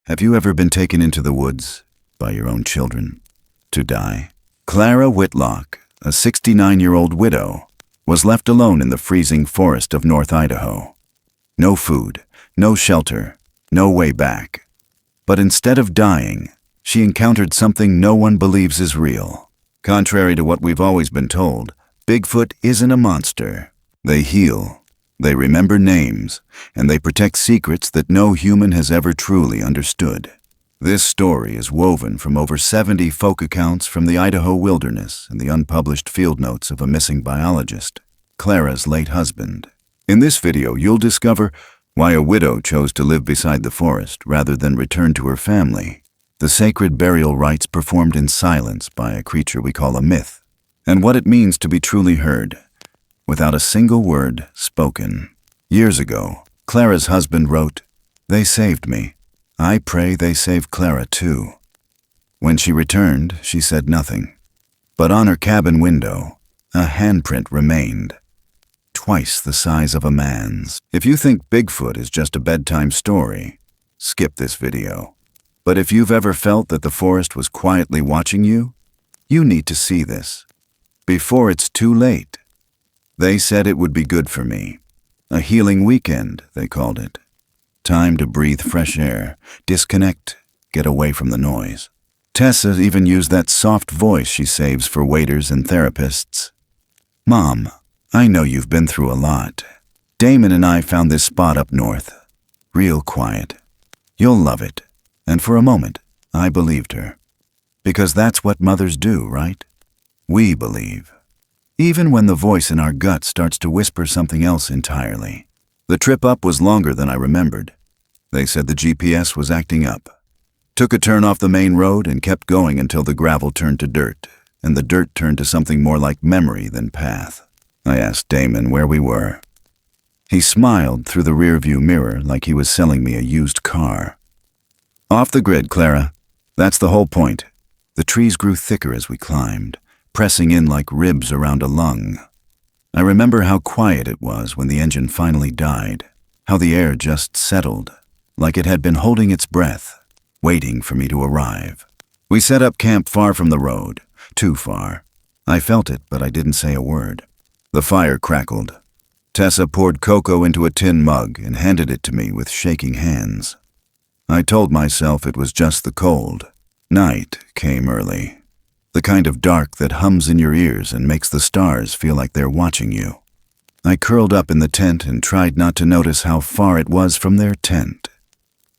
Have you ever been taken into the woods by your own children to die? Clara Whitlock, a 69-year-old widow, was left alone in the freezing forest of North Idaho. No food, no shelter, no way back. But instead of dying, she encountered something no one believes is real. Contrary to what we've always been told, Bigfoot isn't a monster. They heal, they remember names, and they protect secrets that no human has ever truly understood. This story is woven from over 70 folk accounts from the Idaho wilderness and the unpublished field notes of a missing biologist, Clara's late husband. In this video, you'll discover why a widow chose to live beside the forest rather than return to her family, the sacred burial rites performed in silence by a creature we call a myth, and what it means to be truly heard, without a single word spoken. Years ago, Clara's husband wrote, "They saved me. I pray they save Clara too." When she returned, she said nothing. But on her cabin window, a handprint remained, twice the size of a man's. If you think Bigfoot is just a bedtime story, skip this video. But if you've ever felt that the forest was quietly watching you, you need to see this before it's too late. They said it would be good for me. A healing weekend, they called it. Time to breathe fresh air, disconnect, get away from the noise. Tessa even used that soft voice she saves for waiters and therapists. "Mom, I know you've been through a lot. Damon and I found this spot up north. Real quiet. You'll love it." And for a moment, I believed her. Because that's what mothers do, right? We believe. Even when the voice in our gut starts to whisper something else entirely. The trip up was longer than I remembered. They said the GPS was acting up. Took a turn off the main road and kept going until the gravel turned to dirt, and the dirt turned to something more like memory than path. I asked Damon where we were. He smiled through the rearview mirror like he was selling me a used car. "Off the grid, Clara. That's the whole point." The trees grew thicker as we climbed, pressing in like ribs around a lung. I remember how quiet it was when the engine finally died, how the air just settled, like it had been holding its breath, waiting for me to arrive. We set up camp far from the road, too far. I felt it, but I didn't say a word. The fire crackled. Tessa poured cocoa into a tin mug and handed it to me with shaking hands. I told myself it was just the cold. Night came early. The kind of dark that hums in your ears and makes the stars feel like they're watching you. I curled up in the tent and tried not to notice how far it was from their tent.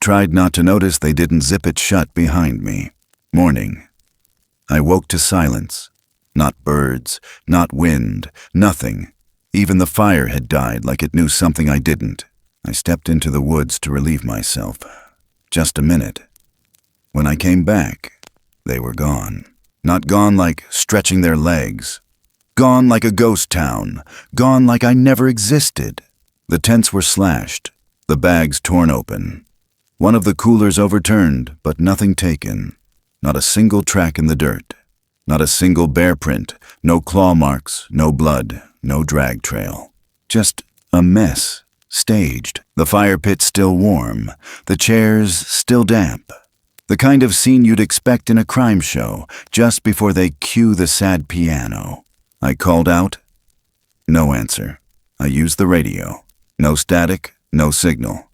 Tried not to notice they didn't zip it shut behind me. Morning. I woke to silence. Not birds, not wind, nothing. Even the fire had died like it knew something I didn't. I stepped into the woods to relieve myself. Just a minute. When I came back, they were gone. Not gone like stretching their legs. Gone like a ghost town. Gone like I never existed. The tents were slashed, the bags torn open. One of the coolers overturned, but nothing taken. Not a single track in the dirt. Not a single bear print. No claw marks, no blood, no drag trail. Just a mess, staged. The fire pit still warm. The chairs still damp. The kind of scene you'd expect in a crime show, just before they cue the sad piano. I called out. No answer. I used the radio. No static, no signal.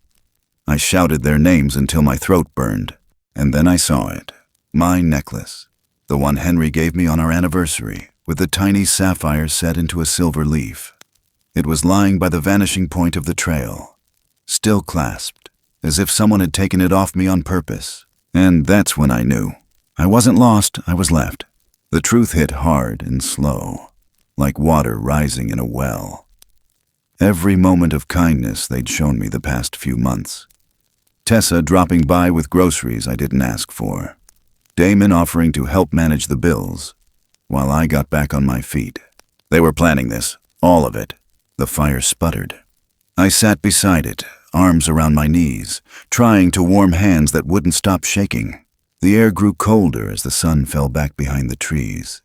I shouted their names until my throat burned. And then I saw it. My necklace. The one Henry gave me on our anniversary, with the tiny sapphire set into a silver leaf. It was lying by the vanishing point of the trail, still clasped, as if someone had taken it off me on purpose. And that's when I knew. I wasn't lost, I was left. The truth hit hard and slow, like water rising in a well. Every moment of kindness they'd shown me the past few months. Tessa dropping by with groceries I didn't ask for. Damon offering to help manage the bills, while I got back on my feet. They were planning this, all of it. The fire sputtered. I sat beside it, arms around my knees, trying to warm hands that wouldn't stop shaking. The air grew colder as the sun fell back behind the trees.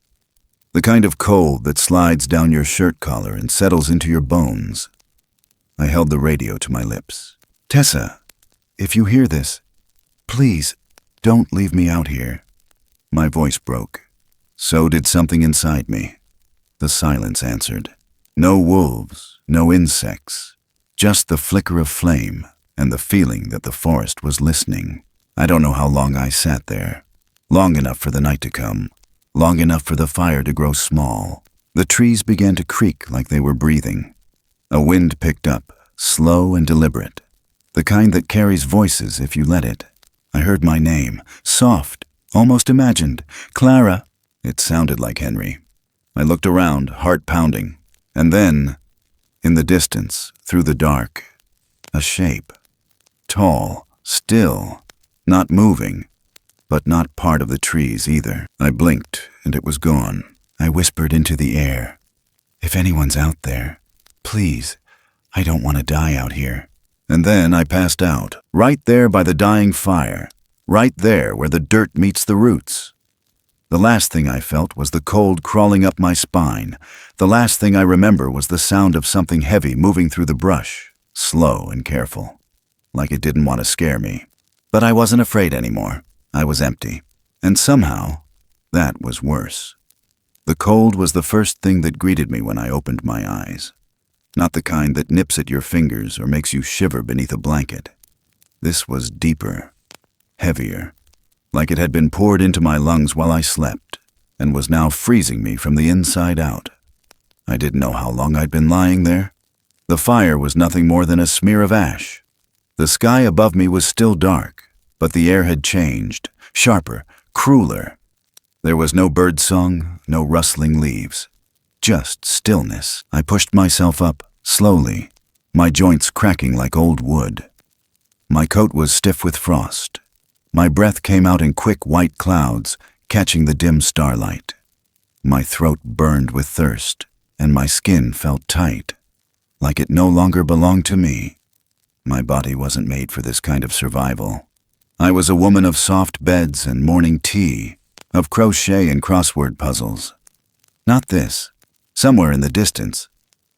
The kind of cold that slides down your shirt collar and settles into your bones. I held the radio to my lips. "Tessa, if you hear this, Please, don't leave me out here. My voice broke. So did something inside me. The silence answered. No wolves, no insects, just the flicker of flame and the feeling that the forest was listening. I don't know how long I sat there. Long enough for the night to come. Long enough for the fire to grow small. The trees began to creak like they were breathing. A wind picked up, slow and deliberate. The kind that carries voices if you let it. I heard my name, soft, almost imagined. Clara. It sounded like Henry. I looked around, heart pounding. And then, in the distance, through the dark, a shape. Tall, still, not moving, but not part of the trees either. I blinked, and it was gone. I whispered into the air. If anyone's out there, please, I don't want to die out here. And then I passed out, right there by the dying fire, right there where the dirt meets the roots. The last thing I felt was the cold crawling up my spine. The last thing I remember was the sound of something heavy moving through the brush, slow and careful, like it didn't want to scare me. But I wasn't afraid anymore. I was empty. And somehow, that was worse. The cold was the first thing that greeted me when I opened my eyes. Not the kind that nips at your fingers or makes you shiver beneath a blanket. This was deeper, heavier, like it had been poured into my lungs while I slept, and was now freezing me from the inside out. I didn't know how long I'd been lying there. The fire was nothing more than a smear of ash. The sky above me was still dark, but the air had changed, sharper, crueler. There was no bird song, no rustling leaves, just stillness. I pushed myself up, slowly, my joints cracking like old wood. My coat was stiff with frost. My breath came out in quick white clouds, catching the dim starlight. My throat burned with thirst, and my skin felt tight, like it no longer belonged to me. My body wasn't made for this kind of survival. I was a woman of soft beds and morning tea, of crochet and crossword puzzles. Not this. Somewhere in the distance,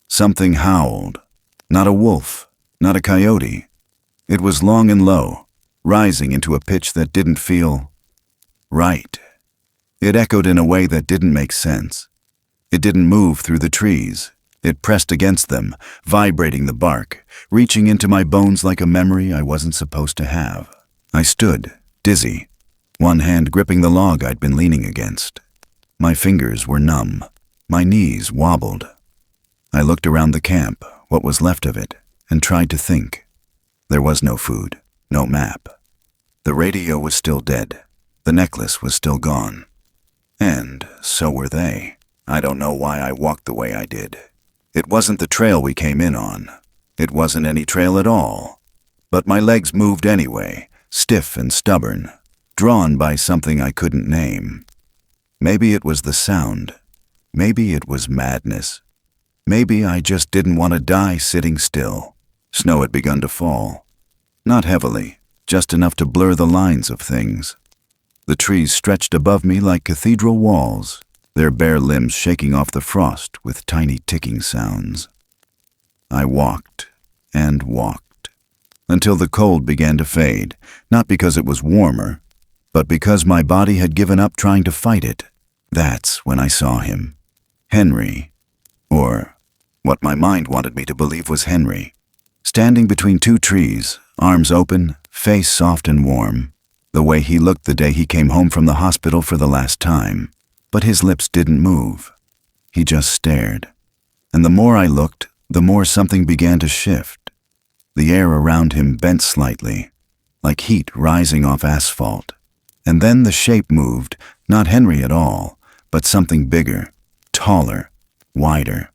something howled. Not a wolf, not a coyote. It was long and low, rising into a pitch that didn't feel right. It echoed in a way that didn't make sense. It didn't move through the trees. It pressed against them, vibrating the bark, reaching into my bones like a memory I wasn't supposed to have. I stood, dizzy, one hand gripping the log I'd been leaning against. My fingers were numb. My knees wobbled. I looked around the camp, what was left of it, and tried to think. There was no food. No map. The radio was still dead. The necklace was still gone. And so were they. I don't know why I walked the way I did. It wasn't the trail we came in on. It wasn't any trail at all. But my legs moved anyway, stiff and stubborn, drawn by something I couldn't name. Maybe it was the sound. Maybe it was madness. Maybe I just didn't want to die sitting still. Snow had begun to fall. Not heavily, just enough to blur the lines of things. The trees stretched above me like cathedral walls, their bare limbs shaking off the frost with tiny ticking sounds. I walked and walked, until the cold began to fade, not because it was warmer, but because my body had given up trying to fight it. That's when I saw him. Henry, or what my mind wanted me to believe was Henry, standing between two trees, arms open, face soft and warm, the way he looked the day he came home from the hospital for the last time. But his lips didn't move. He just stared. And the more I looked, the more something began to shift. The air around him bent slightly, like heat rising off asphalt. And then the shape moved, not Henry at all, but something bigger, taller, wider.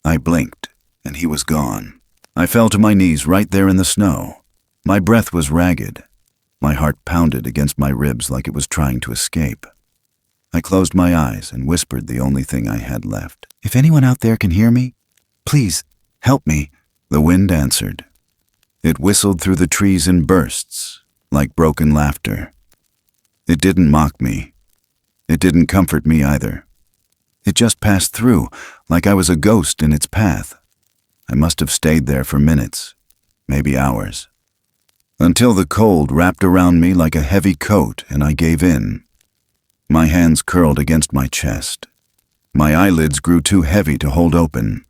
I blinked, and he was gone. I fell to my knees right there in the snow. My breath was ragged. My heart pounded against my ribs like it was trying to escape. I closed my eyes and whispered the only thing I had left. If anyone out there can hear me, please, help me. The wind answered. It whistled through the trees in bursts, like broken laughter. It didn't mock me. It didn't comfort me either. It just passed through, like I was a ghost in its path. I must have stayed there for minutes, maybe hours. until the cold wrapped around me like a heavy coat and I gave in. My hands curled against my chest. My eyelids grew too heavy to hold open.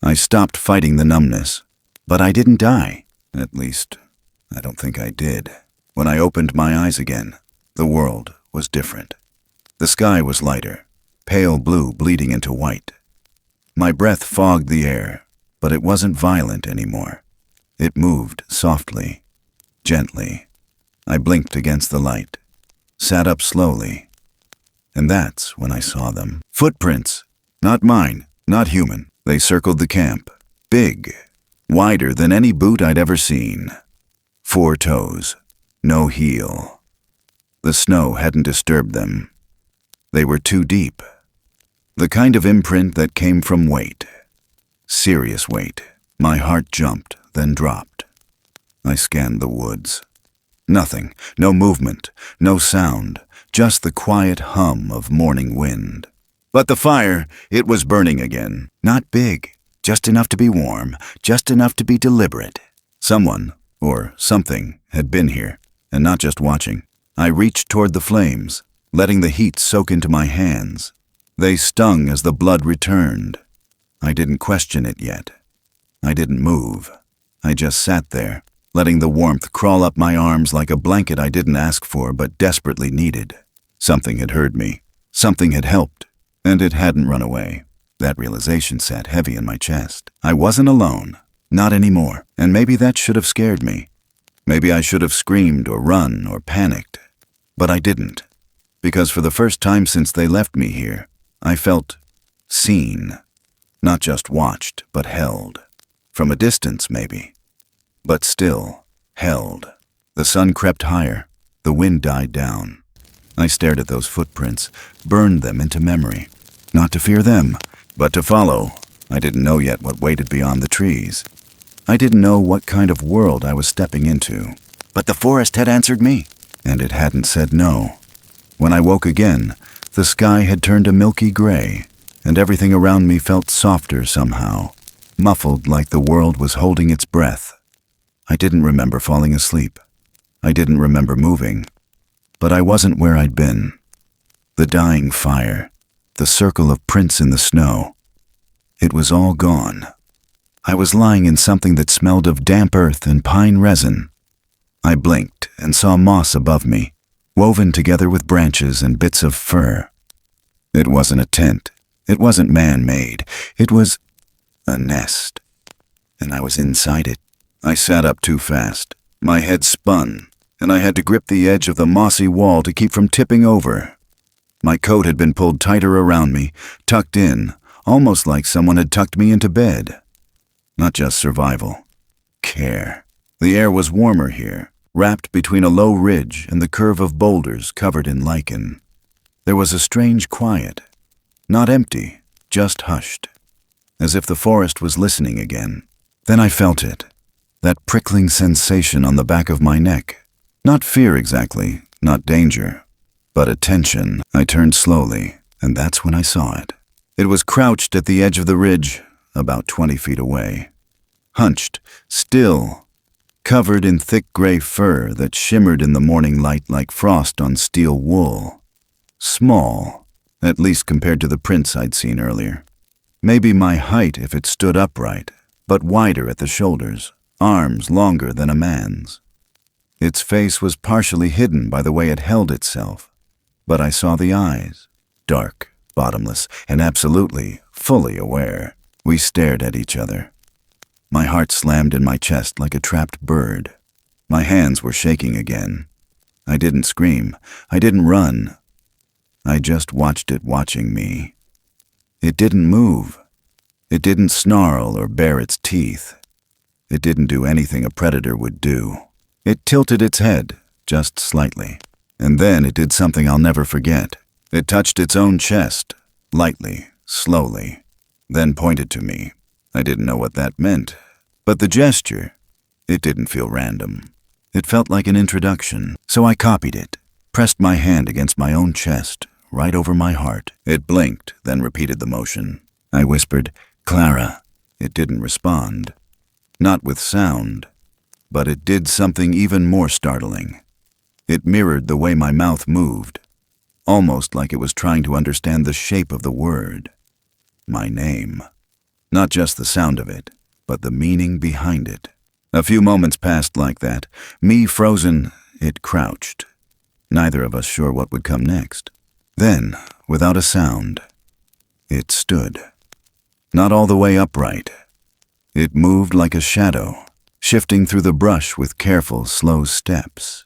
I stopped fighting the numbness, but I didn't die. At least, I don't think I did. When I opened my eyes again, the world was different. The sky was lighter, pale blue bleeding into white. My breath fogged the air, but it wasn't violent anymore. It moved softly, gently. I blinked against the light, sat up slowly, and that's when I saw them. Footprints, not mine, not human. They circled the camp, big, wider than any boot I'd ever seen. 4 toes, no heel. The snow hadn't disturbed them. They were too deep. The kind of imprint that came from weight. Serious weight. My heart jumped, then dropped. I scanned the woods. Nothing, no movement, no sound, just the quiet hum of morning wind. But the fire, it was burning again. Not big, just enough to be warm, just enough to be deliberate. Someone, or something, had been here, and not just watching. I reached toward the flames, letting the heat soak into my hands. They stung as the blood returned. I didn't question it yet. I didn't move. I just sat there, letting the warmth crawl up my arms like a blanket I didn't ask for but desperately needed. Something had heard me. Something had helped. And it hadn't run away. That realization sat heavy in my chest. I wasn't alone. Not anymore. And maybe that should have scared me. Maybe I should have screamed or run or panicked. But I didn't. Because for the first time since they left me here, I felt seen. Not just watched, but held. From a distance, maybe. But still, held. The sun crept higher. The wind died down. I stared at those footprints, burned them into memory. Not to fear them, but to follow. I didn't know yet what waited beyond the trees. I didn't know what kind of world I was stepping into. But the forest had answered me, and it hadn't said no. When I woke again, the sky had turned a milky gray, and everything around me felt softer somehow, muffled like the world was holding its breath. I didn't remember falling asleep. I didn't remember moving. But I wasn't where I'd been. The dying fire, the circle of prints in the snow. It was all gone. I was lying in something that smelled of damp earth and pine resin. I blinked and saw moss above me, woven together with branches and bits of fur. It wasn't a tent. It wasn't man-made. It was a nest. And I was inside it. I sat up too fast. My head spun, and I had to grip the edge of the mossy wall to keep from tipping over. My coat had been pulled tighter around me, tucked in, almost like someone had tucked me into bed. Not just survival. Care. The air was warmer here, wrapped between a low ridge and the curve of boulders covered in lichen. There was a strange quiet. Not empty, just hushed. As if the forest was listening again. Then I felt it. That prickling sensation on the back of my neck. Not fear exactly, not danger, but attention. I turned slowly, and that's when I saw it. It was crouched at the edge of the ridge, about 20 feet away. Hunched, still, covered in thick gray fur that shimmered in the morning light like frost on steel wool. Small, at least compared to the prints I'd seen earlier. Maybe my height if it stood upright, but wider at the shoulders, arms longer than a man's. Its face was partially hidden by the way it held itself, but I saw the eyes, dark, bottomless, and absolutely, fully aware. We stared at each other. My heart slammed in my chest like a trapped bird. My hands were shaking again. I didn't scream. I didn't run. I just watched it watching me. It didn't move. It didn't snarl or bare its teeth. It didn't do anything a predator would do. It tilted its head, just slightly. And then it did something I'll never forget. It touched its own chest, lightly, slowly, then pointed to me. I didn't know what that meant, but the gesture, it didn't feel random. It felt like an introduction, so I copied it, pressed my hand against my own chest, right over my heart. It blinked, then repeated the motion. I whispered, "Clara." It didn't respond. Not with sound. But it did something even more startling. It mirrored the way my mouth moved, almost like it was trying to understand the shape of the word. My name. Not just the sound of it, but the meaning behind it. A few moments passed like that. Me frozen, it crouched. Neither of us sure what would come next. Then, without a sound, it stood. Not all the way upright. It moved like a shadow, shifting through the brush with careful, slow steps.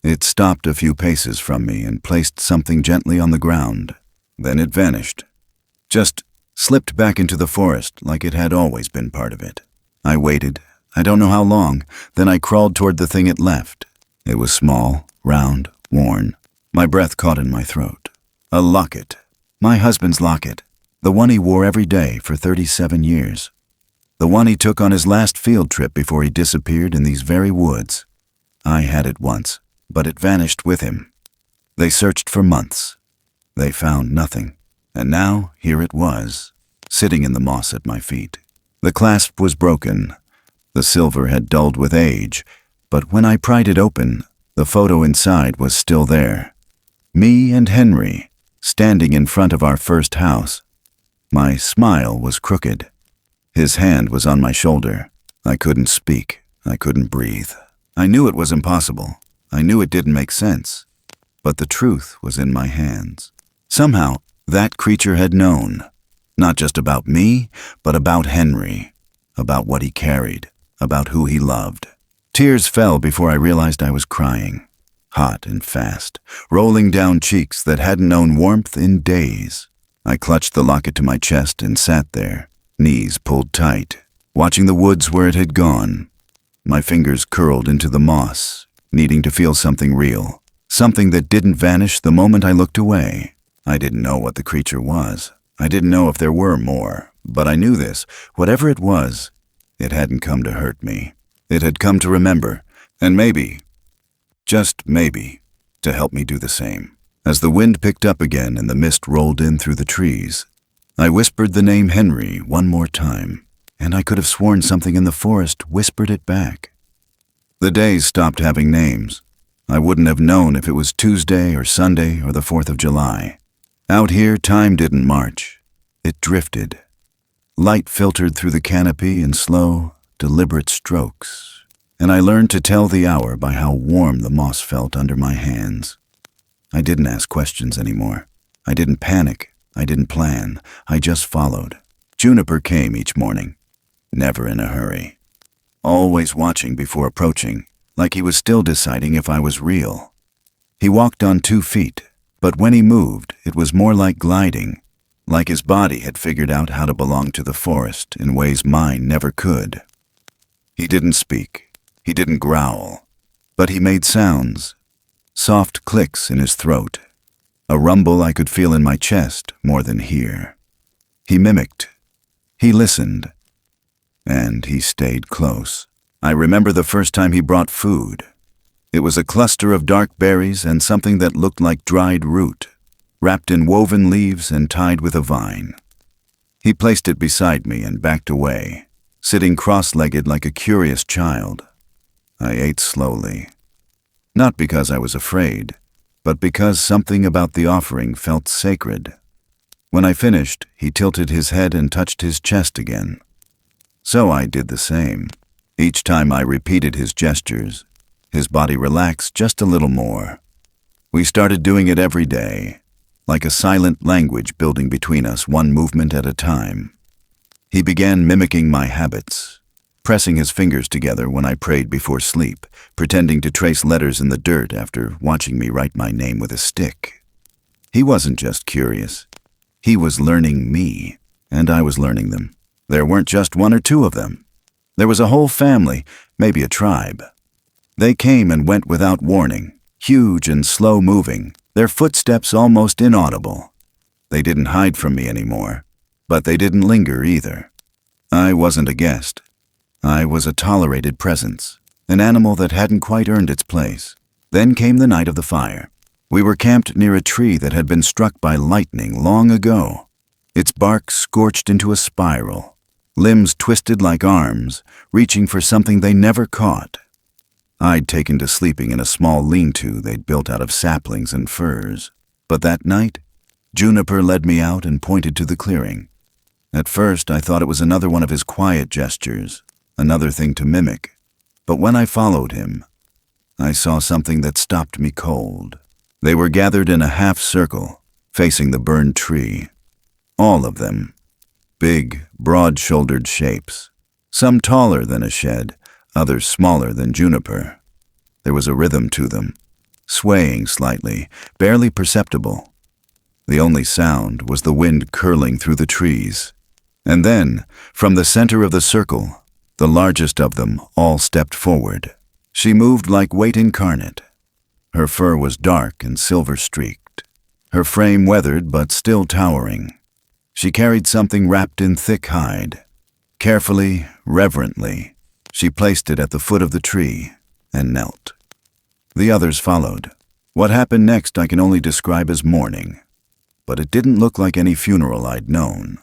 It stopped a few paces from me and placed something gently on the ground. Then it vanished. Just slipped back into the forest like it had always been part of it. I waited, I don't know how long, then I crawled toward the thing it left. It was small, round, worn. My breath caught in my throat. A locket. My husband's locket. The one he wore every day for 37 years. The one he took on his last field trip before he disappeared in these very woods. I had it once, but it vanished with him. They searched for months. They found nothing. And now, here it was, sitting in the moss at my feet. The clasp was broken. The silver had dulled with age, but when I pried it open, the photo inside was still there. Me and Henry, standing in front of our first house. My smile was crooked. His hand was on my shoulder. I couldn't speak. I couldn't breathe. I knew it was impossible. I knew it didn't make sense. But the truth was in my hands. Somehow, that creature had known. Not just about me, but about Henry. About what he carried. About who he loved. Tears fell before I realized I was crying. Hot and fast, rolling down cheeks that hadn't known warmth in days. I clutched the locket to my chest and sat there, knees pulled tight, watching the woods where it had gone. My fingers curled into the moss, needing to feel something real, something that didn't vanish the moment I looked away. I didn't know what the creature was. I didn't know if there were more, but I knew this. Whatever it was, it hadn't come to hurt me. It had come to remember, and maybe, just maybe, to help me do the same. As the wind picked up again and the mist rolled in through the trees, I whispered the name Henry one more time, and I could have sworn something in the forest whispered it back. The days stopped having names. I wouldn't have known if it was Tuesday or Sunday or the 4th of July. Out here, time didn't march. It drifted. Light filtered through the canopy in slow, deliberate strokes, and I learned to tell the hour by how warm the moss felt under my hands. I didn't ask questions anymore. I didn't panic. I didn't plan. I just followed. Juniper came each morning, never in a hurry. Always watching before approaching, like he was still deciding if I was real. He walked on 2 feet, but when he moved, it was more like gliding, like his body had figured out how to belong to the forest in ways mine never could. He didn't speak. He didn't growl, but he made sounds, soft clicks in his throat, a rumble I could feel in my chest more than hear. He mimicked. He listened. And he stayed close. I remember the first time he brought food. It was a cluster of dark berries and something that looked like dried root, wrapped in woven leaves and tied with a vine. He placed it beside me and backed away, sitting cross-legged like a curious child. I ate slowly. Not because I was afraid, but because something about the offering felt sacred. When I finished, he tilted his head and touched his chest again. So I did the same. Each time I repeated his gestures, his body relaxed just a little more. We started doing it every day, like a silent language building between us, one movement at a time. He began mimicking my habits, pressing his fingers together when I prayed before sleep, pretending to trace letters in the dirt after watching me write my name with a stick. He wasn't just curious. He was learning me, and I was learning them. There weren't just 1 or 2 of them. There was a whole family, maybe a tribe. They came and went without warning, huge and slow-moving, their footsteps almost inaudible. They didn't hide from me anymore, but they didn't linger either. I wasn't a guest. I was a tolerated presence, an animal that hadn't quite earned its place. Then came the night of the fire. We were camped near a tree that had been struck by lightning long ago, its bark scorched into a spiral, limbs twisted like arms, reaching for something they never caught. I'd taken to sleeping in a small lean-to they'd built out of saplings and firs. But that night, Juniper led me out and pointed to the clearing. At first, I thought it was another one of his quiet gestures, another thing to mimic. But when I followed him, I saw something that stopped me cold. They were gathered in a half-circle, facing the burned tree. All of them. Big, broad-shouldered shapes. Some taller than a shed, others smaller than Juniper. There was a rhythm to them, swaying slightly, barely perceptible. The only sound was the wind curling through the trees. And then, from the center of the circle, the largest of them all stepped forward. She moved like weight incarnate. Her fur was dark and silver-streaked, her frame weathered but still towering. She carried something wrapped in thick hide. Carefully, reverently, she placed it at the foot of the tree and knelt. The others followed. What happened next I can only describe as mourning, but it didn't look like any funeral I'd known.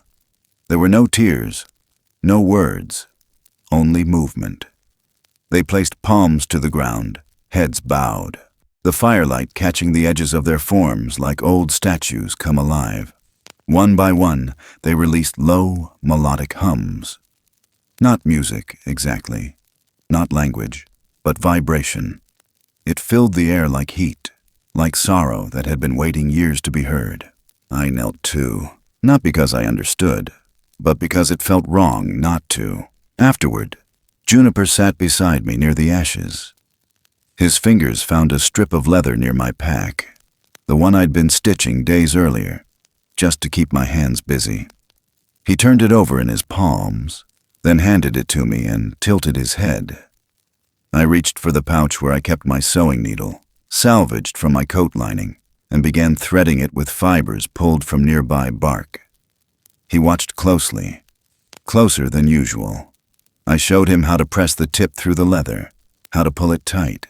There were no tears, no words, only movement. They placed palms to the ground, heads bowed, the firelight catching the edges of their forms like old statues come alive. One by one, they released low, melodic hums. Not music, exactly. Not language, but vibration. It filled the air like heat, like sorrow that had been waiting years to be heard. I knelt too, not because I understood, but because it felt wrong not to. Afterward, Juniper sat beside me near the ashes. His fingers found a strip of leather near my pack, the one I'd been stitching days earlier, just to keep my hands busy. He turned it over in his palms, then handed it to me and tilted his head. I reached for the pouch where I kept my sewing needle, salvaged from my coat lining, and began threading it with fibers pulled from nearby bark. He watched closely, closer than usual. I showed him how to press the tip through the leather, how to pull it tight.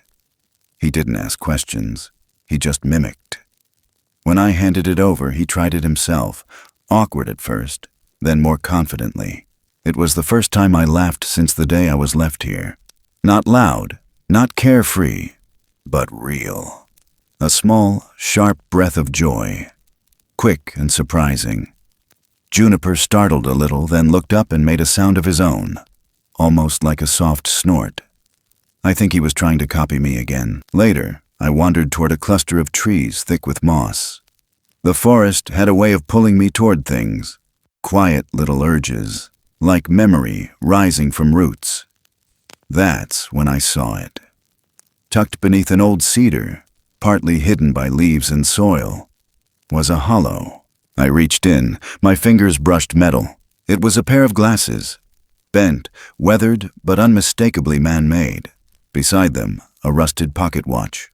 He didn't ask questions, he just mimicked. When I handed it over, he tried it himself, awkward at first, then more confidently. It was the first time I laughed since the day I was left here. Not loud, not carefree, but real. A small, sharp breath of joy, quick and surprising. Juniper startled a little, then looked up and made a sound of his own, almost like a soft snort. I think he was trying to copy me again. Later, I wandered toward a cluster of trees thick with moss. The forest had a way of pulling me toward things, quiet little urges, like memory rising from roots. That's when I saw it. Tucked beneath an old cedar, partly hidden by leaves and soil, was a hollow. I reached in, my fingers brushed metal. It was a pair of glasses, bent, weathered, but unmistakably man-made. Beside them, a rusted pocket watch,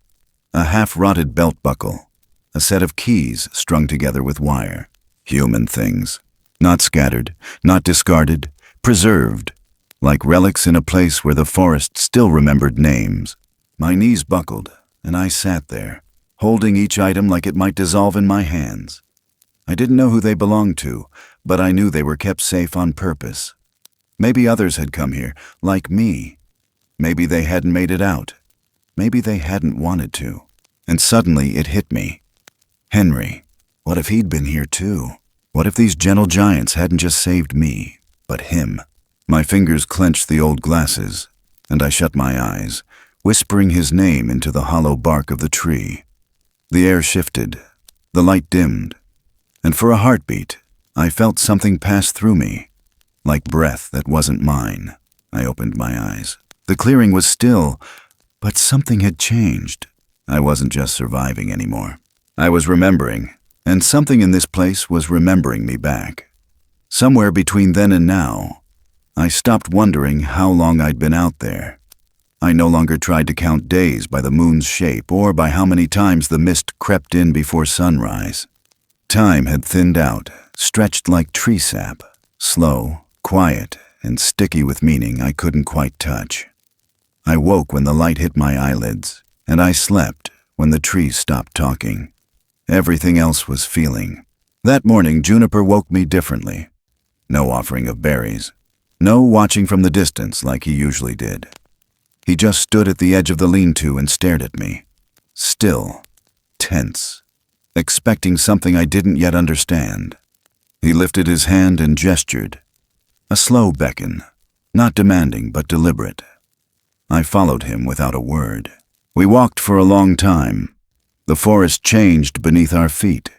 a half-rotted belt buckle, a set of keys strung together with wire. Human things. Not scattered, not discarded, preserved, like relics in a place where the forest still remembered names. My knees buckled, and I sat there, holding each item like it might dissolve in my hands. I didn't know who they belonged to, but I knew they were kept safe on purpose. Maybe others had come here, like me. Maybe they hadn't made it out. Maybe they hadn't wanted to. And suddenly it hit me. Henry. What if he'd been here too? What if these gentle giants hadn't just saved me, but him? My fingers clenched the old glasses, and I shut my eyes, whispering his name into the hollow bark of the tree. The air shifted, the light dimmed, and for a heartbeat, I felt something pass through me, like breath that wasn't mine. I opened my eyes. The clearing was still, but something had changed. I wasn't just surviving anymore. I was remembering, and something in this place was remembering me back. Somewhere between then and now, I stopped wondering how long I'd been out there. I no longer tried to count days by the moon's shape or by how many times the mist crept in before sunrise. Time had thinned out, stretched like tree sap, slow, quiet, and sticky with meaning I couldn't quite touch. I woke when the light hit my eyelids, and I slept when the trees stopped talking. Everything else was feeling. That morning, Juniper woke me differently. No offering of berries. No watching from the distance like he usually did. He just stood at the edge of the lean-to and stared at me. Still, tense, expecting something I didn't yet understand. He lifted his hand and gestured. A slow beckon, not demanding but deliberate. I followed him without a word. We walked for a long time. The forest changed beneath our feet.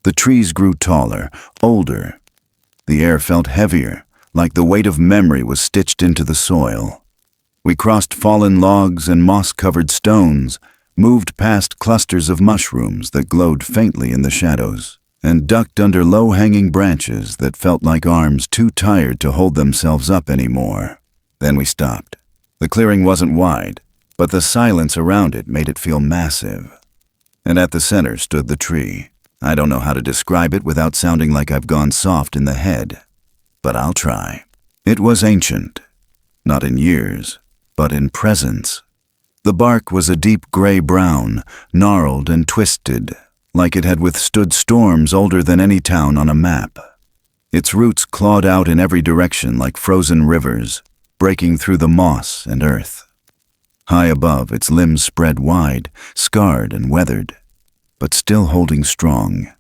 The trees grew taller, older. The air felt heavier, like the weight of memory was stitched into the soil. We crossed fallen logs and moss-covered stones, moved past clusters of mushrooms that glowed faintly in the shadows, and ducked under low-hanging branches that felt like arms too tired to hold themselves up anymore. Then we stopped. The clearing wasn't wide, but the silence around it made it feel massive. And at the center stood the tree. I don't know how to describe it without sounding like I've gone soft in the head, but I'll try. It was ancient, not in years, but in presence. The bark was a deep gray-brown, gnarled and twisted, like it had withstood storms older than any town on a map. Its roots clawed out in every direction like frozen rivers, breaking through the moss and earth. High above, its limbs spread wide, scarred and weathered, but still holding strong.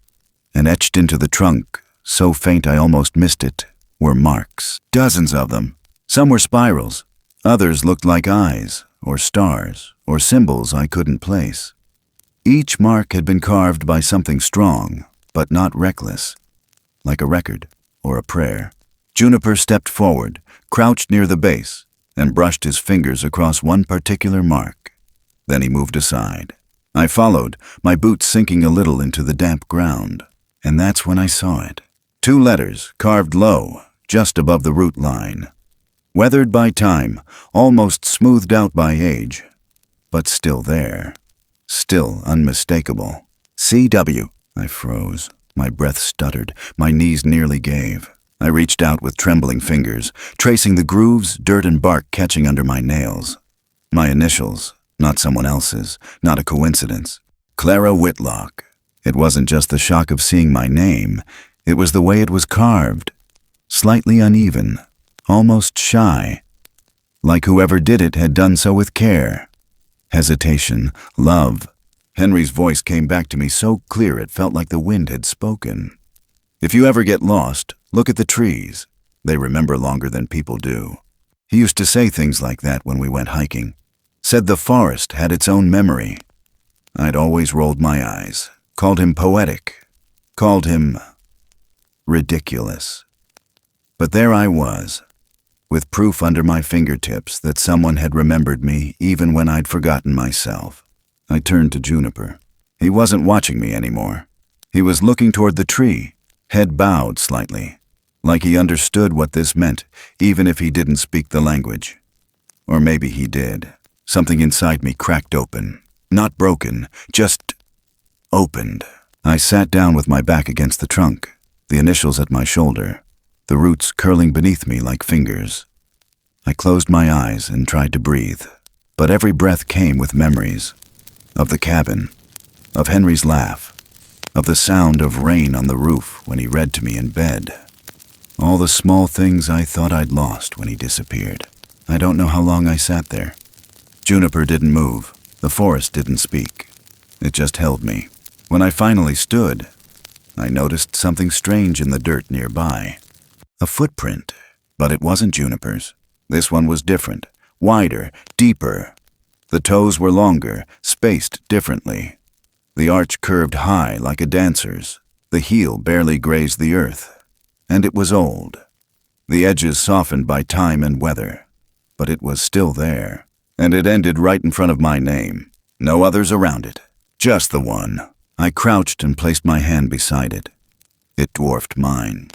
And etched into the trunk, so faint I almost missed it, were marks. Dozens of them. Some were spirals. Others looked like eyes, or stars, or symbols I couldn't place. Each mark had been carved by something strong, but not reckless, like a record or a prayer. Juniper stepped forward, crouched near the base, and brushed his fingers across one particular mark. Then he moved aside. I followed, my boots sinking a little into the damp ground, and that's when I saw it. 2 letters, carved low, just above the root line. Weathered by time, almost smoothed out by age, but still there, still unmistakable. CW. I froze. My breath stuttered. My knees nearly gave. I reached out with trembling fingers, tracing the grooves, dirt and bark catching under my nails. My initials, not someone else's, not a coincidence. Clara Whitlock. It wasn't just the shock of seeing my name, it was the way it was carved. Slightly uneven. Almost shy, like whoever did it had done so with care. Hesitation, love. Henry's voice came back to me so clear it felt like the wind had spoken. If you ever get lost, look at the trees. They remember longer than people do. He used to say things like that when we went hiking. Said the forest had its own memory. I'd always rolled my eyes, called him poetic, called him ridiculous. But there I was, with proof under my fingertips that someone had remembered me even when I'd forgotten myself. I turned to Juniper. He wasn't watching me anymore. He was looking toward the tree, head bowed slightly, like he understood what this meant, even if he didn't speak the language. Or maybe he did. Something inside me cracked open. Not broken, just opened. I sat down with my back against the trunk, the initials at my shoulder, the roots curling beneath me like fingers. I closed my eyes and tried to breathe, but every breath came with memories. Of the cabin, of Henry's laugh, of the sound of rain on the roof when he read to me in bed. All the small things I thought I'd lost when he disappeared. I don't know how long I sat there. Juniper didn't move. The forest didn't speak. It just held me. When I finally stood, I noticed something strange in the dirt nearby. A footprint, but it wasn't Juniper's. This one was different, wider, deeper. The toes were longer, spaced differently. The arch curved high like a dancer's. The heel barely grazed the earth. And it was old. The edges softened by time and weather. But it was still there. And it ended right in front of my name. No others around it. Just the one. I crouched and placed my hand beside it. It dwarfed mine.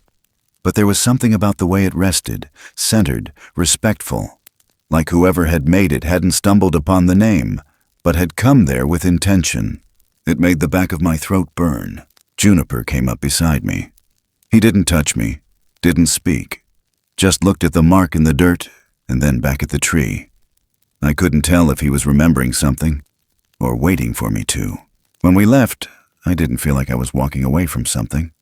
But there was something about the way it rested, centered, respectful, like whoever had made it hadn't stumbled upon the name, but had come there with intention. It made the back of my throat burn. Juniper came up beside me. He didn't touch me, didn't speak, just looked at the mark in the dirt and then back at the tree. I couldn't tell if he was remembering something or waiting for me to. When we left, I didn't feel like I was walking away from something.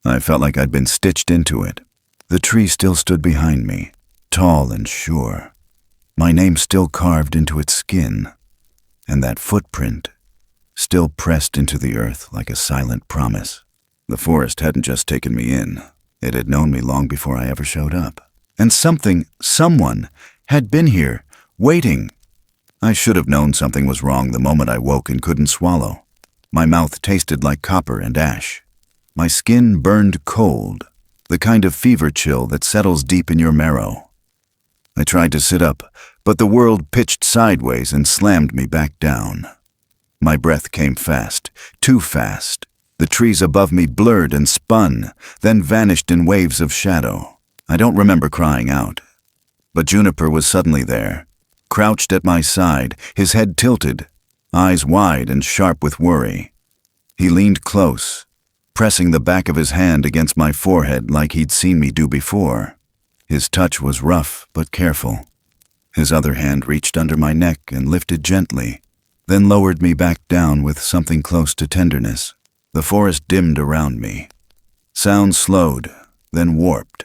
I felt like I'd been stitched into it. The tree still stood behind me, tall and sure. my name still carved into its skin, and that footprint still pressed into the earth like a silent promise. The forest hadn't just taken me in. It had known me long before I ever showed up. And someone had been here, waiting. I should have known something was wrong the moment I woke and couldn't swallow. My mouth tasted like copper and ash. My skin burned cold, the kind of fever chill that settles deep in your marrow. I tried to sit up, but the world pitched sideways and slammed me back down. My breath came fast, too fast. The trees above me blurred and spun, then vanished in waves of shadow. I don't remember crying out. But Juniper was suddenly there, crouched at my side, his head tilted, eyes wide and sharp with worry. He leaned close, pressing the back of his hand against my forehead like he'd seen me do before. His touch was rough but careful. His other hand reached under my neck and lifted gently, then lowered me back down with something close to tenderness. The forest dimmed around me. Sound slowed, then warped.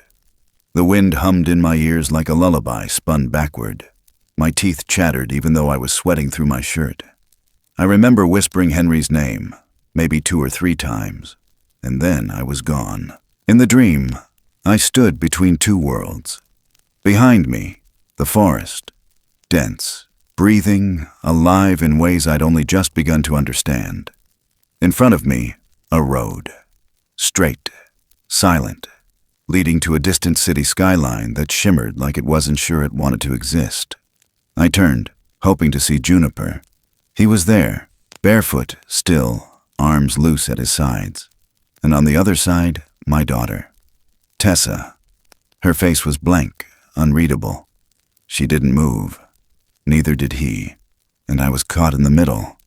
The wind hummed in my ears like a lullaby spun backward. My teeth chattered even though I was sweating through my shirt. I remember whispering Henry's name, maybe 2 or 3 times, and then I was gone. In the dream, I stood between 2 worlds. Behind me, the forest, dense, breathing, alive in ways I'd only just begun to understand. In front of me, a road, straight, silent, leading to a distant city skyline that shimmered like it wasn't sure it wanted to exist. I turned, hoping to see Juniper. He was there, barefoot, still, arms loose at his sides. And on the other side, my daughter, Tessa. Her face was blank, unreadable. She didn't move. Neither did he. And I was caught in the middle.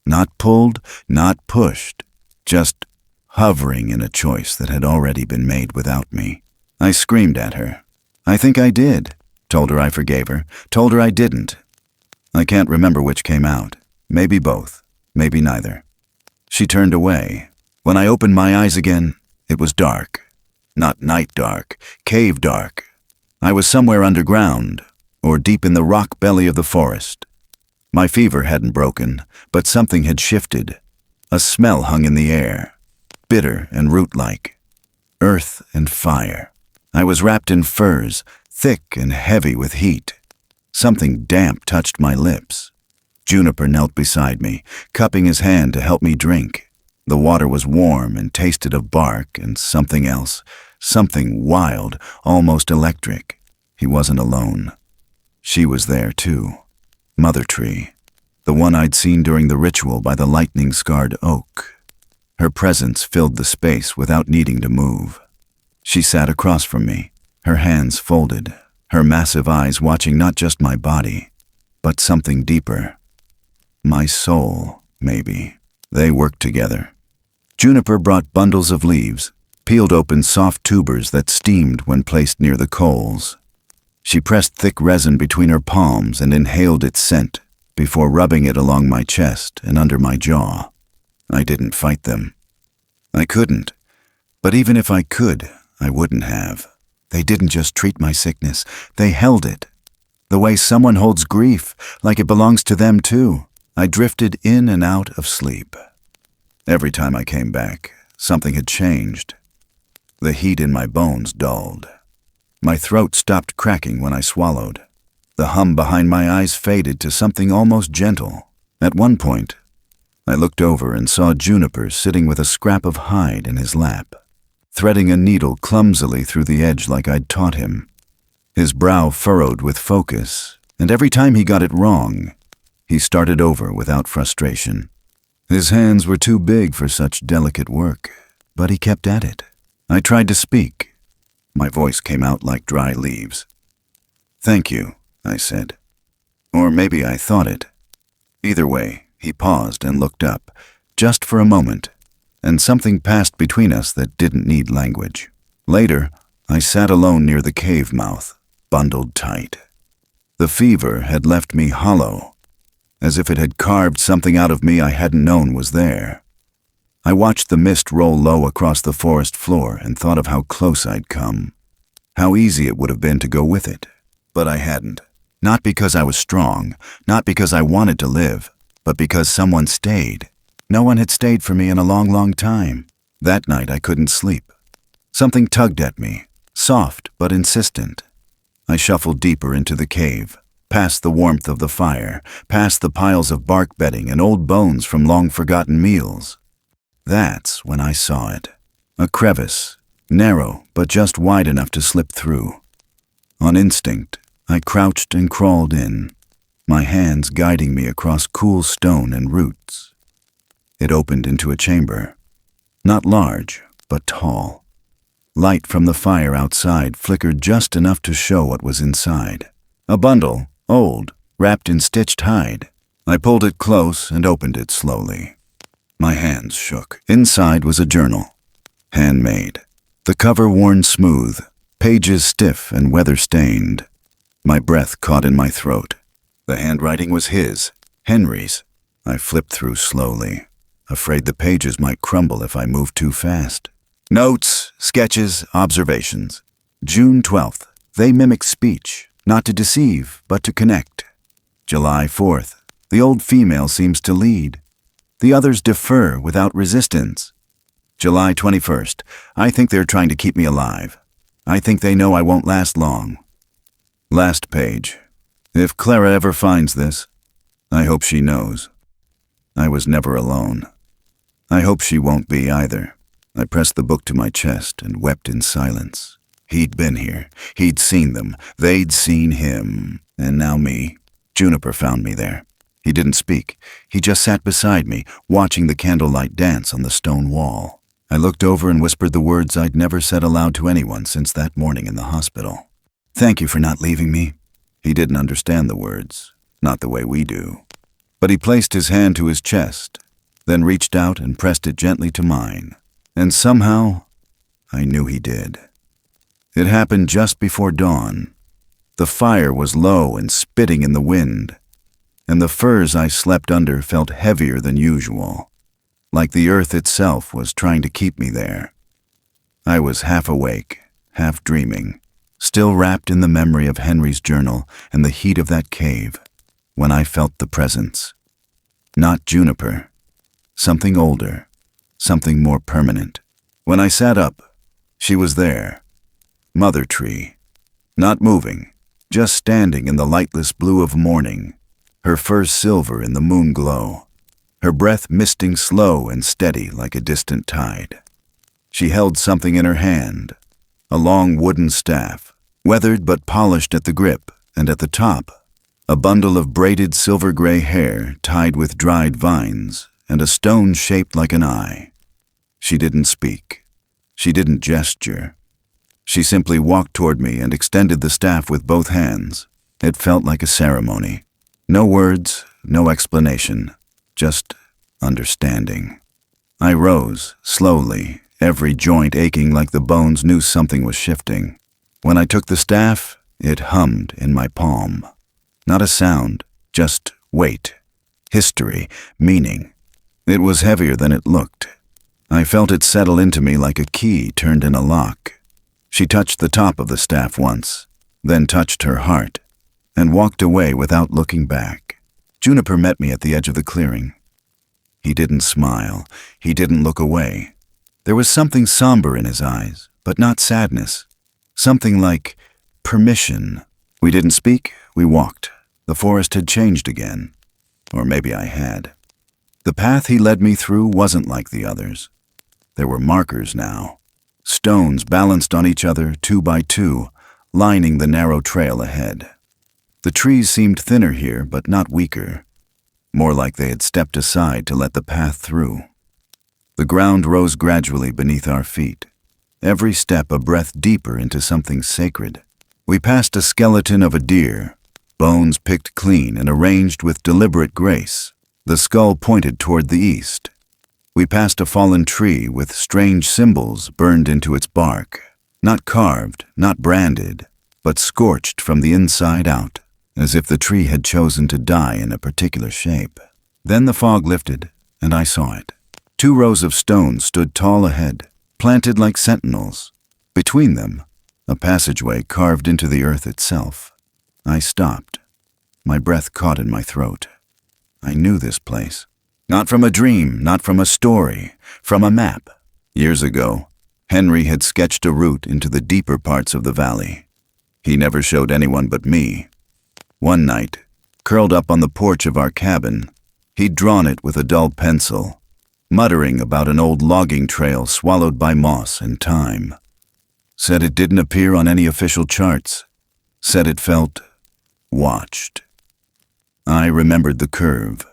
Not pulled, not pushed, just hovering in a choice that had already been made without me. I screamed at her. I think I did. Told her I forgave her. Told her I didn't. I can't remember which came out. Maybe both. Maybe neither. She turned away. When I opened my eyes again, it was dark. Not night dark, cave dark. I was somewhere underground, or deep in the rock belly of the forest. My fever hadn't broken, but something had shifted. A smell hung in the air, bitter and root-like. Earth and fire. I was wrapped in furs, thick and heavy with heat. Something damp touched my lips. Juniper knelt beside me, cupping his hand to help me drink. The water was warm and tasted of bark and something else, something wild, almost electric. He wasn't alone. She was there too. Mother Tree, the one I'd seen during the ritual by the lightning-scarred oak. Her presence filled the space without needing to move. She sat across from me, her hands folded, her massive eyes watching not just my body, but something deeper. My soul, maybe. They worked together. Juniper brought bundles of leaves, peeled open soft tubers that steamed when placed near the coals. She pressed thick resin between her palms and inhaled its scent before rubbing it along my chest and under my jaw. I didn't fight them. I couldn't. But even if I could, I wouldn't have. They didn't just treat my sickness. They held it. The way someone holds grief, like it belongs to them too. I drifted in and out of sleep. Every time I came back, something had changed. The heat in my bones dulled. My throat stopped cracking when I swallowed. The hum behind my eyes faded to something almost gentle. At one point, I looked over and saw Juniper sitting with a scrap of hide in his lap, threading a needle clumsily through the edge like I'd taught him. His brow furrowed with focus, and every time he got it wrong, he started over without frustration. His hands were too big for such delicate work, but he kept at it. I tried to speak. My voice came out like dry leaves. "Thank you," I said. Or maybe I thought it. Either way, he paused and looked up, just for a moment, and something passed between us that didn't need language. Later, I sat alone near the cave mouth, bundled tight. The fever had left me hollow, as if it had carved something out of me I hadn't known was there. I watched the mist roll low across the forest floor and thought of how close I'd come, how easy it would have been to go with it. But I hadn't. Not because I was strong, not because I wanted to live, but because someone stayed. No one had stayed for me in a long, long time. That night I couldn't sleep. Something tugged at me, soft but insistent. I shuffled deeper into the cave, past the warmth of the fire, past the piles of bark bedding and old bones from long-forgotten meals. That's when I saw it. A crevice, narrow but just wide enough to slip through. On instinct, I crouched and crawled in, my hands guiding me across cool stone and roots. It opened into a chamber, not large, but tall. Light from the fire outside flickered just enough to show what was inside. A bundle, old, wrapped in stitched hide. I pulled it close and opened it slowly. My hands shook. Inside was a journal, handmade. The cover worn smooth, pages stiff and weather-stained. My breath caught in my throat. The handwriting was his, Henry's. I flipped through slowly, afraid the pages might crumble if I moved too fast. Notes, sketches, observations. June 12th. They mimic speech, not to deceive, but to connect. July 4th. The old female seems to lead. The others defer without resistance. July 21st. I think they're trying to keep me alive. I think they know I won't last long. Last page. If Clara ever finds this, I hope she knows. I was never alone. I hope she won't be either. I pressed the book to my chest and wept in silence. He'd been here. He'd seen them. They'd seen him. And now me. Juniper found me there. He didn't speak. He just sat beside me, watching the candlelight dance on the stone wall. I looked over and whispered the words I'd never said aloud to anyone since that morning in the hospital. Thank you for not leaving me. He didn't understand the words, not the way we do. But he placed his hand to his chest, then reached out and pressed it gently to mine. And somehow, I knew he did. It happened just before dawn. The fire was low and spitting in the wind, and the furs I slept under felt heavier than usual, like the earth itself was trying to keep me there. I was half awake, half dreaming, still wrapped in the memory of Henry's journal and the heat of that cave, when I felt the presence. Not Juniper, something older, something more permanent. When I sat up, she was there. Mother Tree. Not moving, just standing in the lightless blue of morning, her furs silver in the moon glow, her breath misting slow and steady like a distant tide. She held something in her hand, a long wooden staff, weathered but polished at the grip, and at the top, a bundle of braided silver-gray hair tied with dried vines, and a stone shaped like an eye. She didn't speak. She didn't gesture. She simply walked toward me and extended the staff with both hands. It felt like a ceremony. No words, no explanation, just understanding. I rose, slowly, every joint aching like the bones knew something was shifting. When I took the staff, it hummed in my palm. Not a sound, just weight, history, meaning. It was heavier than it looked. I felt it settle into me like a key turned in a lock. She touched the top of the staff once, then touched her heart, and walked away without looking back. Juniper met me at the edge of the clearing. He didn't smile. He didn't look away. There was something somber in his eyes, but not sadness. Something like permission. We didn't speak, we walked. The forest had changed again. Or maybe I had. The path he led me through wasn't like the others. There were markers now. Stones balanced on each other 2 by 2, lining the narrow trail ahead. The trees seemed thinner here, but not weaker. More like they had stepped aside to let the path through. The ground rose gradually beneath our feet, every step a breath deeper into something sacred. We passed a skeleton of a deer, bones picked clean and arranged with deliberate grace. The skull pointed toward the east. We passed a fallen tree with strange symbols burned into its bark, not carved, not branded, but scorched from the inside out, as if the tree had chosen to die in a particular shape. Then the fog lifted, and I saw it. 2 rows of stones stood tall ahead, planted like sentinels. Between them, a passageway carved into the earth itself. I stopped. my breath caught in my throat. I knew this place. Not from a dream, not from a story, from a map. Years ago, Henry had sketched a route into the deeper parts of the valley. He never showed anyone but me. One night, curled up on the porch of our cabin, he'd drawn it with a dull pencil, muttering about an old logging trail swallowed by moss and time. Said it didn't appear on any official charts. Said it felt watched. I remembered the curve,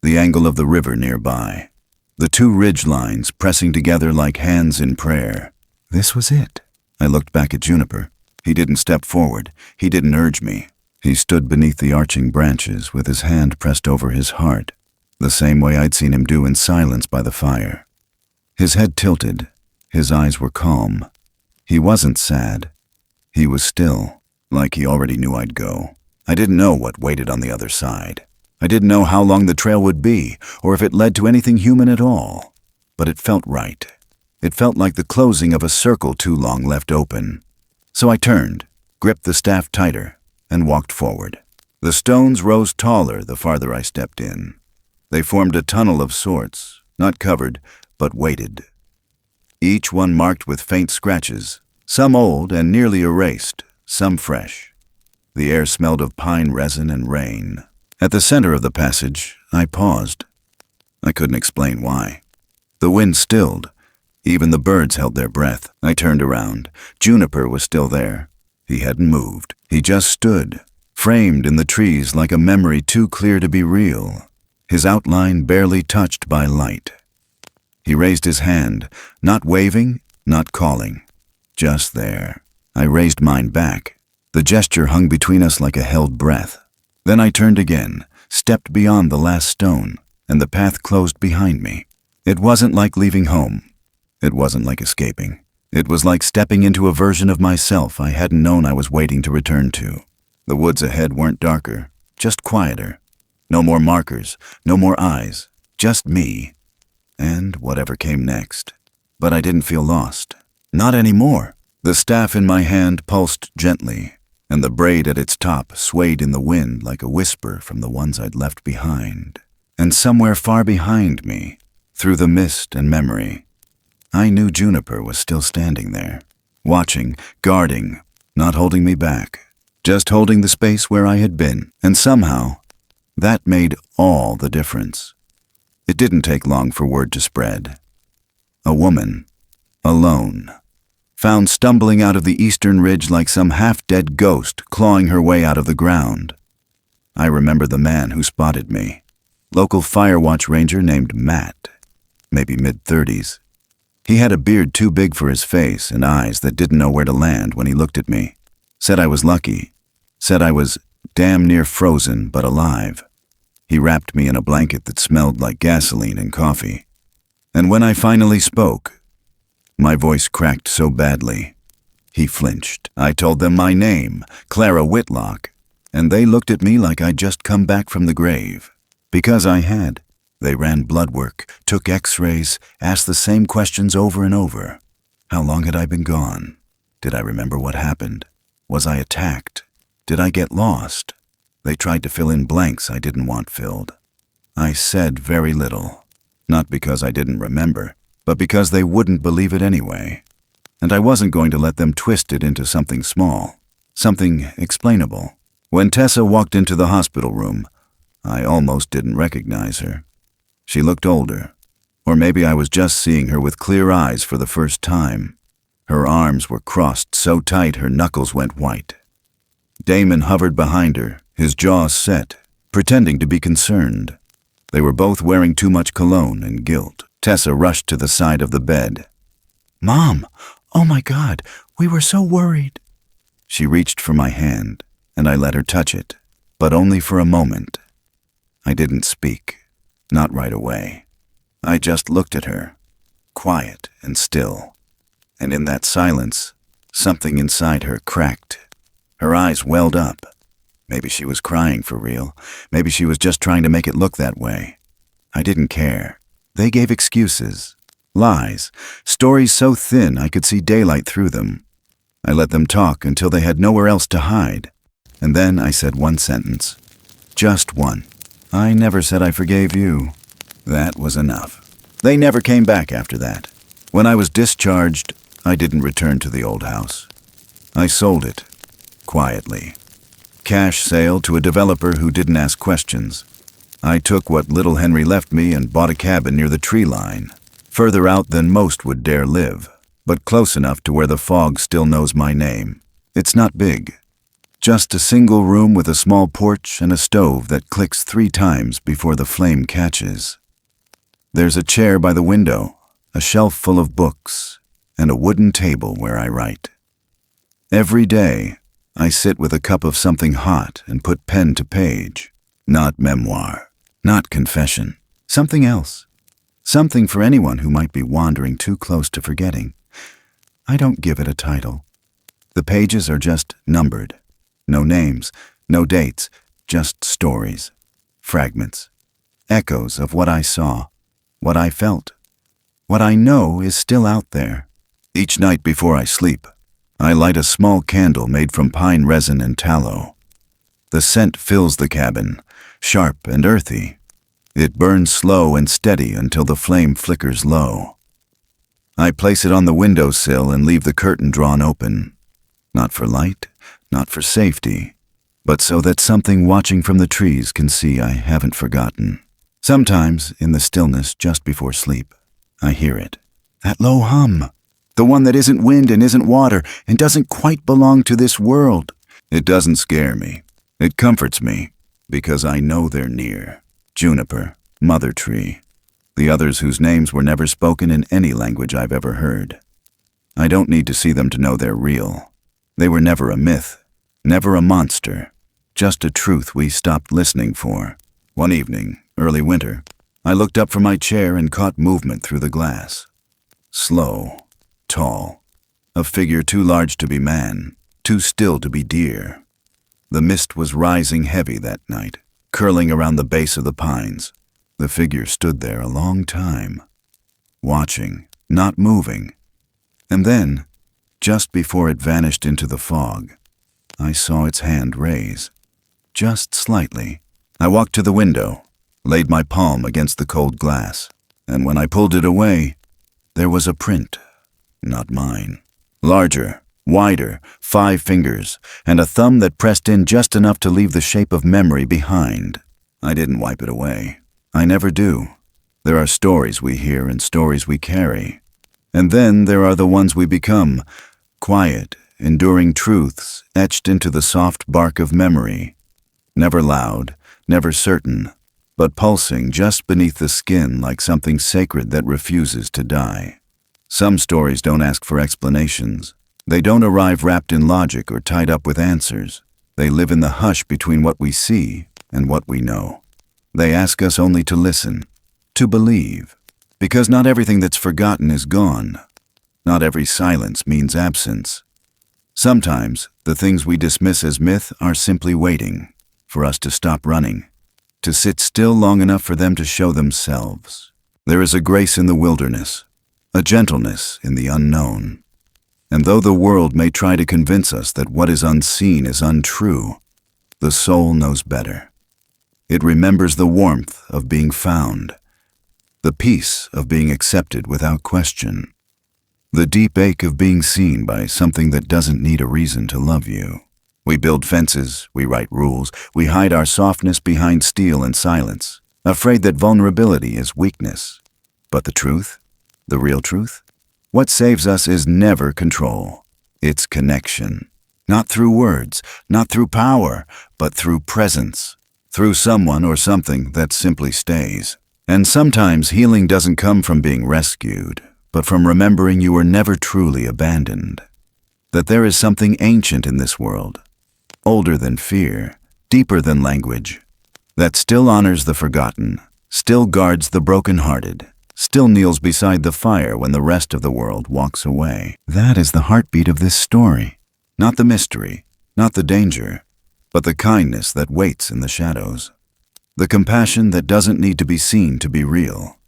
the angle of the river nearby, the two ridge lines pressing together like hands in prayer. This was it. I looked back at Juniper. He didn't step forward. He didn't urge me. He stood beneath the arching branches with his hand pressed over his heart, the same way I'd seen him do in silence by the fire. His head tilted. His eyes were calm. He wasn't sad. He was still, like he already knew I'd go. I didn't know what waited on the other side. I didn't know how long the trail would be, or if it led to anything human at all. But it felt right. It felt like the closing of a circle too long left open. So I turned, gripped the staff tighter, and walked forward. The stones rose taller the farther I stepped in. They formed a tunnel of sorts, not covered, but weighted. Each one marked with faint scratches, some old and nearly erased, some fresh. The air smelled of pine resin and rain. At the center of the passage, I paused. I couldn't explain why. The wind stilled. Even the birds held their breath. I turned around. Juniper was still there. He hadn't moved. He just stood, framed in the trees like a memory too clear to be real, his outline barely touched by light. He raised his hand, not waving, not calling, just there. I raised mine back. The gesture hung between us like a held breath. Then I turned again, stepped beyond the last stone, and the path closed behind me. It wasn't like leaving home. It wasn't like escaping. It was like stepping into a version of myself I hadn't known I was waiting to return to. The woods ahead weren't darker, just quieter. No more markers, no more eyes, just me, and whatever came next. But I didn't feel lost. Not anymore. The staff in my hand pulsed gently, and the braid at its top swayed in the wind like a whisper from the ones I'd left behind. And somewhere far behind me, through the mist and memory, I knew Juniper was still standing there, watching, guarding, not holding me back, just holding the space where I had been. And somehow, that made all the difference. It didn't take long for word to spread. A woman, alone, found stumbling out of the eastern ridge like some half-dead ghost clawing her way out of the ground. I remember the man who spotted me. Local fire watch ranger named Matt, maybe mid-30s. He had a beard too big for his face and eyes that didn't know where to land when he looked at me. Said I was lucky. Said I was damn near frozen but alive. He wrapped me in a blanket that smelled like gasoline and coffee. And when I finally spoke, my voice cracked so badly, he flinched. I told them my name, Clara Whitlock, and they looked at me like I'd just come back from the grave. Because I had. They ran blood work, took x-rays, asked the same questions over and over. How long had I been gone? Did I remember what happened? Was I attacked? Did I get lost? They tried to fill in blanks I didn't want filled. I said very little, not because I didn't remember, but because they wouldn't believe it anyway. And I wasn't going to let them twist it into something small, something explainable. When Tessa walked into the hospital room, I almost didn't recognize her. She looked older, or maybe I was just seeing her with clear eyes for the first time. Her arms were crossed so tight her knuckles went white. Damon hovered behind her, his jaw set, pretending to be concerned. They were both wearing too much cologne and guilt. Tessa rushed to the side of the bed. "Mom! Oh my God! We were so worried!" She reached for my hand, and I let her touch it, but only for a moment. I didn't speak. Not right away. I just looked at her, quiet and still. And in that silence, something inside her cracked. Her eyes welled up. Maybe she was crying for real. Maybe she was just trying to make it look that way. I didn't care. They gave excuses, lies, stories so thin I could see daylight through them. I let them talk until they had nowhere else to hide. And then I said one sentence. Just one. I never said I forgave you. That was enough. They never came back after that. When I was discharged, I didn't return to the old house. I sold it, quietly. Cash sale to a developer who didn't ask questions. I took what little Henry left me and bought a cabin near the tree line, further out than most would dare live, but close enough to where the fog still knows my name. It's not big. Just a single room with a small porch and a stove that clicks 3 times before the flame catches. There's a chair by the window, a shelf full of books, and a wooden table where I write. Every day, I sit with a cup of something hot and put pen to page. Not memoir, not confession, something else. Something for anyone who might be wandering too close to forgetting. I don't give it a title. The pages are just numbered. No names, no dates, just stories, fragments, echoes of what I saw, what I felt. What I know is still out there. Each night before I sleep, I light a small candle made from pine resin and tallow. The scent fills the cabin, sharp and earthy. It burns slow and steady until the flame flickers low. I place it on the windowsill and leave the curtain drawn open. Not for light, not for safety, but so that something watching from the trees can see I haven't forgotten. Sometimes, in the stillness just before sleep, I hear it. That low hum. The one that isn't wind and isn't water and doesn't quite belong to this world. It doesn't scare me. It comforts me, because I know they're near. Juniper, mother tree, the others whose names were never spoken in any language I've ever heard. I don't need to see them to know they're real. They were never a myth, never a monster, just a truth we stopped listening for. One evening, early winter, I looked up from my chair and caught movement through the glass. Slow, tall, a figure too large to be man, too still to be deer. The mist was rising heavy that night, curling around the base of the pines. The figure stood there a long time, watching, not moving. And then, just before it vanished into the fog, I saw its hand raise, just slightly. I walked to the window, laid my palm against the cold glass, and when I pulled it away, there was a print, not mine. Larger, wider, 5 fingers, and a thumb that pressed in just enough to leave the shape of memory behind. I didn't wipe it away. I never do. There are stories we hear and stories we carry. And then there are the ones we become, quiet, enduring truths etched into the soft bark of memory. Never loud, never certain, but pulsing just beneath the skin like something sacred that refuses to die. Some stories don't ask for explanations. They don't arrive wrapped in logic or tied up with answers. They live in the hush between what we see and what we know. They ask us only to listen, to believe, because not everything that's forgotten is gone. Not every silence means absence. Sometimes the things we dismiss as myth are simply waiting for us to stop running, to sit still long enough for them to show themselves. There is a grace in the wilderness, a gentleness in the unknown. And though the world may try to convince us that what is unseen is untrue, the soul knows better. It remembers the warmth of being found, the peace of being accepted without question, the deep ache of being seen by something that doesn't need a reason to love you. We build fences, we write rules, we hide our softness behind steel and silence, afraid that vulnerability is weakness. But the truth, the real truth, what saves us is never control. It's connection. Not through words, not through power, but through presence. Through someone or something that simply stays. And sometimes healing doesn't come from being rescued, but from remembering you were never truly abandoned. That there is something ancient in this world, older than fear, deeper than language, that still honors the forgotten, still guards the brokenhearted, still kneels beside the fire when the rest of the world walks away. That is the heartbeat of this story. Not the mystery, not the danger, but the kindness that waits in the shadows. The compassion that doesn't need to be seen to be real.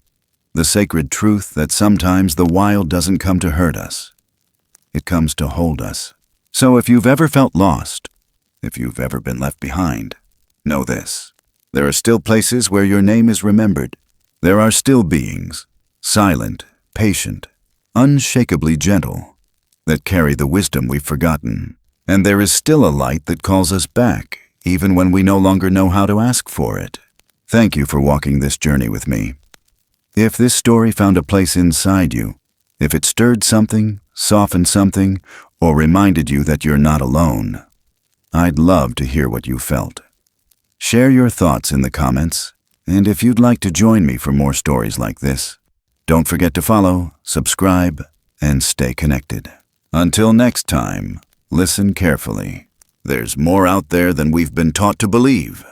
The sacred truth that sometimes the wild doesn't come to hurt us. It comes to hold us. So if you've ever felt lost, if you've ever been left behind, know this. There are still places where your name is remembered. There are still beings, silent, patient, unshakably gentle, that carry the wisdom we've forgotten. And there is still a light that calls us back, even when we no longer know how to ask for it. Thank you for walking this journey with me. If this story found a place inside you, if it stirred something, softened something, or reminded you that you're not alone, I'd love to hear what you felt. Share your thoughts in the comments, and if you'd like to join me for more stories like this, don't forget to follow, subscribe, and stay connected. Until next time, listen carefully. There's more out there than we've been taught to believe.